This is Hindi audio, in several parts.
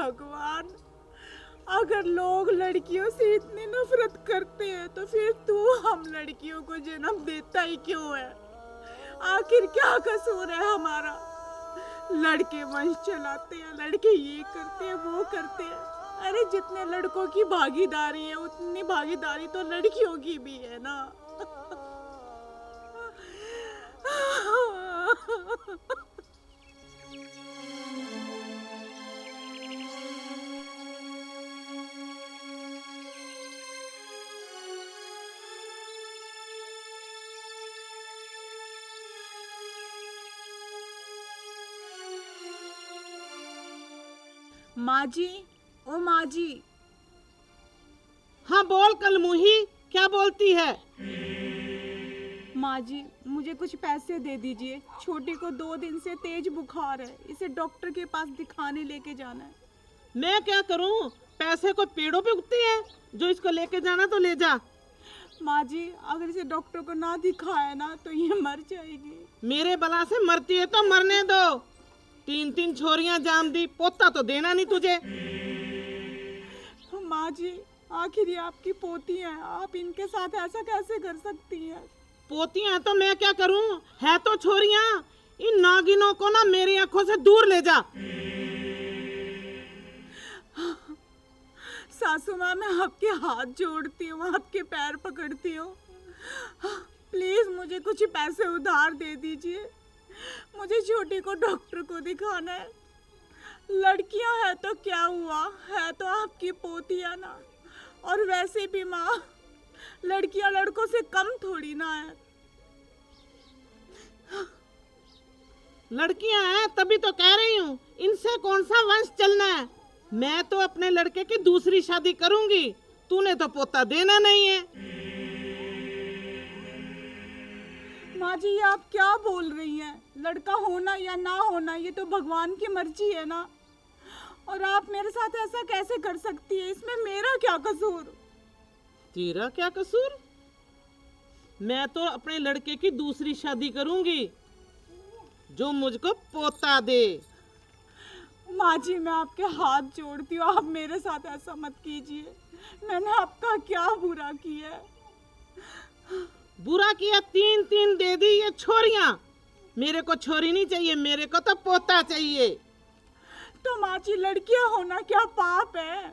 भगवान, अगर लोग लड़कियों से इतनी नफरत करते हैं तो फिर तू हम लड़कियों को जन्म देता ही क्यों है? आखिर क्या कसूर है हमारा? लड़के वंश चलाते हैं, लड़के ये करते हैं वो करते हैं। अरे जितने लड़कों की भागीदारी है उतनी भागीदारी तो लड़कियों की भी है ना। माँ जी, ओ माँ जी। हाँ बोल कलमुही, क्या बोलती है? माँ जी, मुझे कुछ पैसे दे दीजिए। छोटी को 2 दिन से तेज बुखार है, इसे डॉक्टर के पास दिखाने लेके जाना है। मैं क्या करूं? पैसे को पेड़ों पे उगते हैं? जो इसको लेके जाना तो ले जा। माँ जी, अगर इसे डॉक्टर को ना दिखाया ना तो ये मर जाएगी। मेरे बला से मरती है तो मरने दो। 3 छोरियां जाम दी, पोता तो देना नहीं तुझे। माँ जी, आखिर ये आपकी पोती है, आप इनके साथ ऐसा कैसे कर सकती हैं? पोतियां तो मैं क्या करूं, है तो छोरियां। इन नागिनों को ना मेरी आंखों से दूर ले जा। सासू माँ, मैं आपके हाथ जोड़ती हूँ, आपके पैर पकड़ती हूँ, प्लीज मुझे कुछ पैसे उधार दे दीजिए। मुझे छोटी को डॉक्टर को दिखाना है। लड़कियां है तो क्या हुआ, है तो आपकी पोतियां ना। और वैसे भी माँ, लड़कियां लड़कों से कम थोड़ी ना है। लड़कियां हैं तभी तो कह रही हूँ, इनसे कौन सा वंश चलना है। मैं तो अपने लड़के की दूसरी शादी करूंगी, तूने तो पोता देना नहीं है। माँ जी, ये आप क्या बोल रही हैं? लड़का होना या ना होना ये तो भगवान की मर्जी है ना। और आप मेरे साथ ऐसा कैसे कर सकती है? इसमें मेरा क्या कसूर? तेरा क्या कसूर? मैं तो अपने लड़के की दूसरी शादी करूंगी जो मुझको पोता दे। माँ जी, मैं आपके हाथ जोड़ती हूँ, आप मेरे साथ ऐसा मत कीजिए। मैंने आपका क्या बुरा किया है? बुरा किया? 3 दे दी ये छोरियां। मेरे को छोरी नहीं चाहिए, मेरे को तो पोता चाहिए। तो माँ जी, लड़कियां होना क्या पाप है?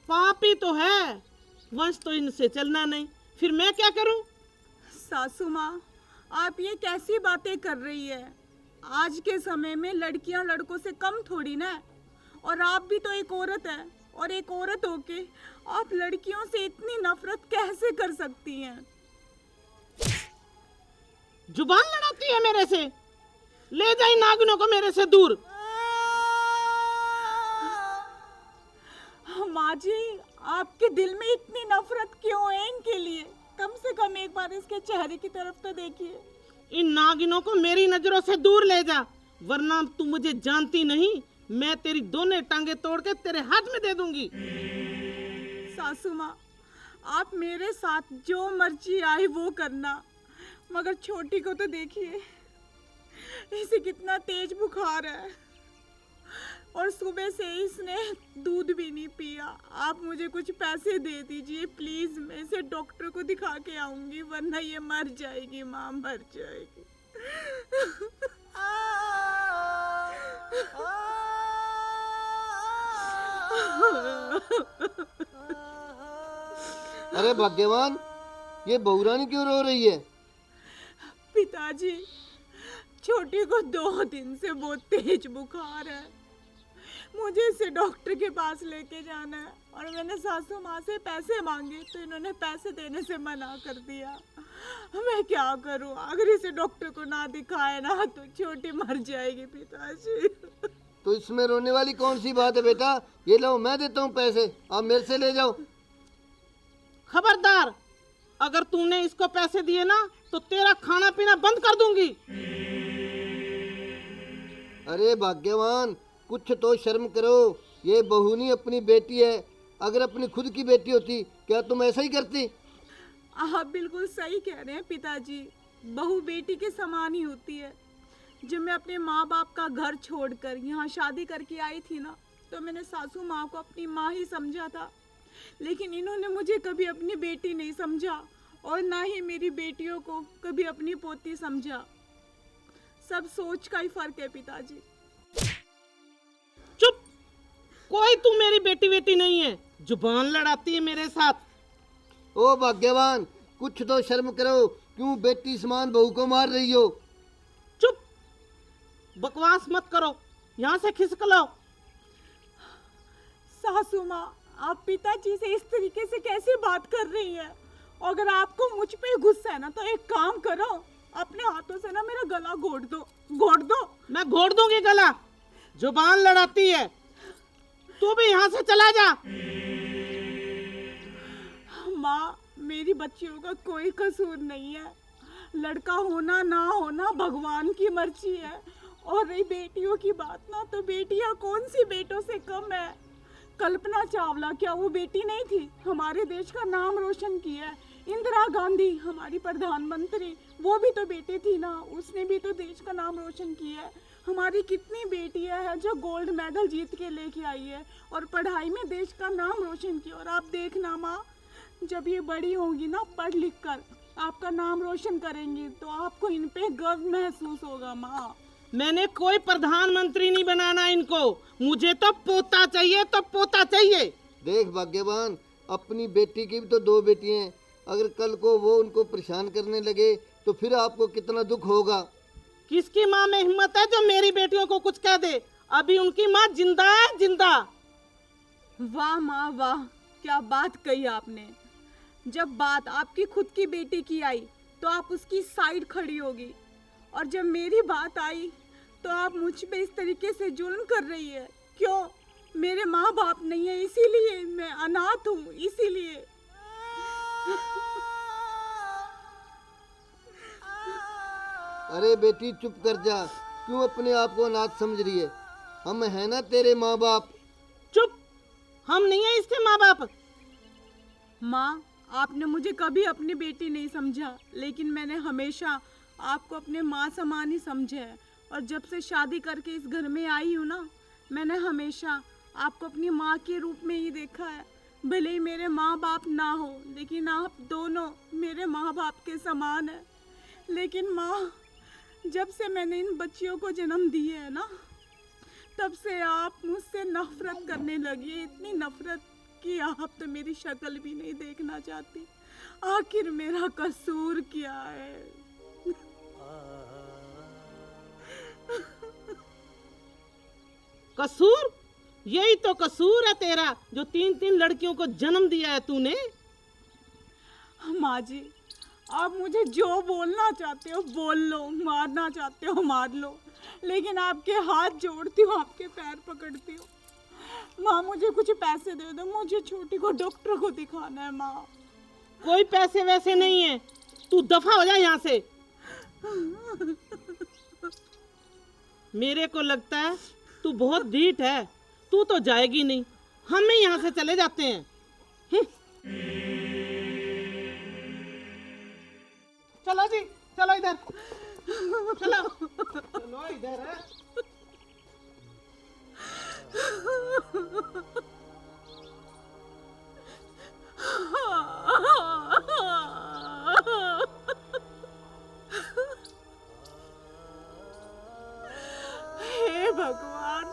पाप ही तो है, वंश तो इनसे चलना नहीं, फिर मैं क्या करूं? सासू माँ, आप ये कैसी बातें कर रही है? आज के समय में लड़कियां लड़कों से कम थोड़ी ना है। और आप भी तो एक औरत है, और एक औरत होके आप लड़कियों से इतनी नफरत कैसे कर सकती हैं? जुबान लड़ाती है मेरे से। ले जाई नागिनों को मेरे से दूर। माँ जी, आपके दिल में इतनी नफरत क्यों है इनके लिए? कम से कम एक बार इसके चेहरे की तरफ तो देखिए। इन नागिनों को मेरी नजरों से दूर ले जा, वरना तू मुझे जानती नहीं। मैं तेरी दोनों टांगे तोड़ के तेरे हाथ में दे दूंगी। सासू माँ, आप मेरे साथ जो मर्जी आए वो करना, मगर छोटी को तो देखिए, इसे कितना तेज बुखार है और सुबह से इसने दूध भी नहीं पिया। आप मुझे कुछ पैसे दे दीजिए प्लीज, मैं इसे डॉक्टर को दिखा के आऊंगी, वरना ये मर जाएगी माँ, मर जाएगी। अरे भाग्यवान, ये बहुरानी क्यों रो रही है? पिताजी, छोटी को 2 दिन से बहुत तेज बुखार है, मुझे इसे डॉक्टर के पास लेके जाना है। और मैंने सासू माँ से पैसे मांगे तो इन्होंने पैसे देने से मना कर दिया। मैं क्या करूँ? अगर इसे डॉक्टर को ना दिखाए ना तो छोटी मर जाएगी पिताजी। तो इसमें रोने वाली कौन सी बात है बेटा? ये लो, मैं देता हूँ पैसे, आप मेरे से ले जाओ। खबरदार, अगर तूने इसको पैसे दिए ना तो तेरा खाना पीना बंद कर दूंगी। अरे भाग्यवान, कुछ तो शर्म करो। ये बहू नहीं, अपनी बेटी है। अगर अपनी खुद की बेटी होती क्या तुम ऐसा ही करती? आप बिल्कुल सही कह रहे हैं पिताजी, बहू बेटी के समान ही होती है। जब मैं अपने माँ बाप का घर छोड़कर यहाँ शादी करके आई थी ना, तो मैंने सासू माँ को अपनी माँ ही समझा था, लेकिन इन्होंने मुझे कभी अपनी बेटी नहीं समझा और ना ही मेरी बेटियों को कभी अपनी पोती समझा। सब सोच का ही फर्क है पिताजी। चुप, कोई तू मेरी बेटी बेटी नहीं है, जुबान लड़ाती है मेरे साथ। ओ भाग्यवान, कुछ तो शर्म करो, क्यों बेटी समान बहू को मार रही हो? चुप, बकवास मत करो, यहाँ से खिसक लो। सासू माँ, आप पिताजी से इस तरीके से कैसे बात कर रही है? अगर आपको मुझ पे गुस्सा है ना तो एक काम करो, अपने हाथों से ना मेरा गला घोट दो, घोट दो। मैं घोट दूंगी गला, जुबान लड़ाती है। तू भी यहाँ से चला जा। माँ, मेरी बच्चियों का कोई कसूर नहीं है। लड़का होना ना होना भगवान की मर्जी है। और रही बेटियों की बात ना, तो बेटियां कौन सी बेटों से कम है? कल्पना चावला क्या वो बेटी नहीं थी? हमारे देश का नाम रोशन किया है। इंदिरा गांधी हमारी प्रधानमंत्री, वो भी तो बेटी थी ना, उसने भी तो देश का नाम रोशन किया है। हमारी कितनी बेटियां हैं जो गोल्ड मेडल जीत के लेके आई है और पढ़ाई में देश का नाम रोशन किया। और आप देखना माँ, जब ये बड़ी होंगी ना, पढ़ लिख कर आपका नाम रोशन करेंगी, तो आपको इन पे गर्व महसूस होगा माँ। मैंने कोई प्रधानमंत्री नहीं बनाना इनको, मुझे तो पोता चाहिए, तो पोता चाहिए। देख भाग्यवान, अपनी बेटी की भी तो 2 बेटियां हैं। अगर कल को वो उनको परेशान करने लगे तो फिर आपको कितना दुख होगा। किसकी माँ में हिम्मत है जो मेरी बेटियों को कुछ कह दे? अभी उनकी माँ जिंदा है, जिंदा। वाह माँ वाह, क्या बात कही आपने। जब बात आपकी खुद की बेटी की आई तो आप उसकी साइड खड़ी होगी, और जब मेरी बात आई तो आप मुझ पे इस तरीके से जुल्म कर रही है। क्यों? मेरे माँ बाप नहीं है इसीलिए, मैं अनाथ हूँ इसीलिए। अरे बेटी चुप कर जा, क्यों अपने आप को अनाथ समझ रही है? हम है ना तेरे माँ बाप। चुप, हम नहीं है इसके माँ बाप। माँ, आपने मुझे कभी अपनी बेटी नहीं समझा, लेकिन मैंने हमेशा आपको अपने माँ समान ही समझा है। और जब से शादी करके इस घर में आई हूँ ना, मैंने हमेशा आपको अपनी माँ के रूप में ही देखा है। भले ही मेरे माँ बाप ना हो, लेकिन आप दोनों मेरे माँ बाप के समान है। लेकिन माँ, जब से मैंने इन बच्चियों को जन्म दिए है ना, तब से आप मुझसे नफरत करने लगी है, इतनी नफरत कि आप तो मेरी शक्ल भी नहीं देखना चाहती। आखिर मेरा कसूर क्या है? कसूर? यही तो कसूर है तेरा, जो 3-3 लड़कियों को जन्म दिया है तूने। माँ जी, आप मुझे जो बोलना चाहते हो बोल लो, मारना चाहते हो मार लो, लेकिन आपके हाथ जोड़ती हूँ, आपके पैर पकड़ती हूँ। माँ, मुझे कुछ पैसे दे दो, मुझे छोटी को डॉक्टर को दिखाना है माँ। कोई पैसे वैसे नहीं है, तू दफा हो जा यहाँ से। मेरे को लगता है तू बहुत ढीठ है, तू तो जाएगी नहीं, हम ही यहाँ से चले जाते हैं। चलो जी, चलो इधर, चलो चलो इधर है। हे भगवान,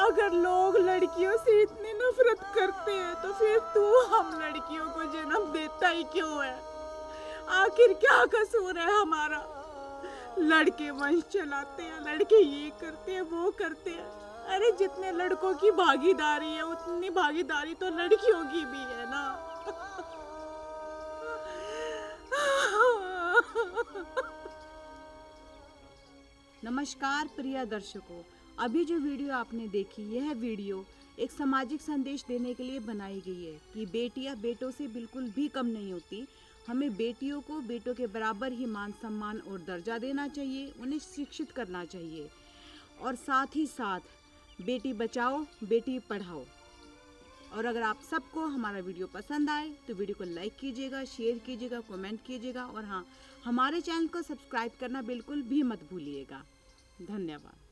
अगर लोग लड़कियों से इतनी नफरत करते हैं तो फिर तू हम लड़कियों को जन्म देता ही क्यों है? आखिर क्या कसूर है हमारा? लड़के वंश चलाते हैं, लड़के ये करते हैं, वो करते हैं। अरे जितने लड़कों की भागीदारी है उतनी भागीदारी तो लड़कियों की भी है ना। नमस्कार प्रिय दर्शकों, अभी जो वीडियो आपने देखी, यह वीडियो एक सामाजिक संदेश देने के लिए बनाई गई है कि बेटियां बेटों से बिल्कुल भी कम नहीं होती। हमें बेटियों को बेटों के बराबर ही मान सम्मान और दर्जा देना चाहिए, उन्हें शिक्षित करना चाहिए, और साथ ही साथ बेटी बचाओ बेटी पढ़ाओ। और अगर आप सबको हमारा वीडियो पसंद आए तो वीडियो को लाइक कीजिएगा, शेयर कीजिएगा, कमेंट कीजिएगा, और हाँ, हमारे चैनल को सब्सक्राइब करना बिल्कुल भी मत भूलिएगा। धन्यवाद।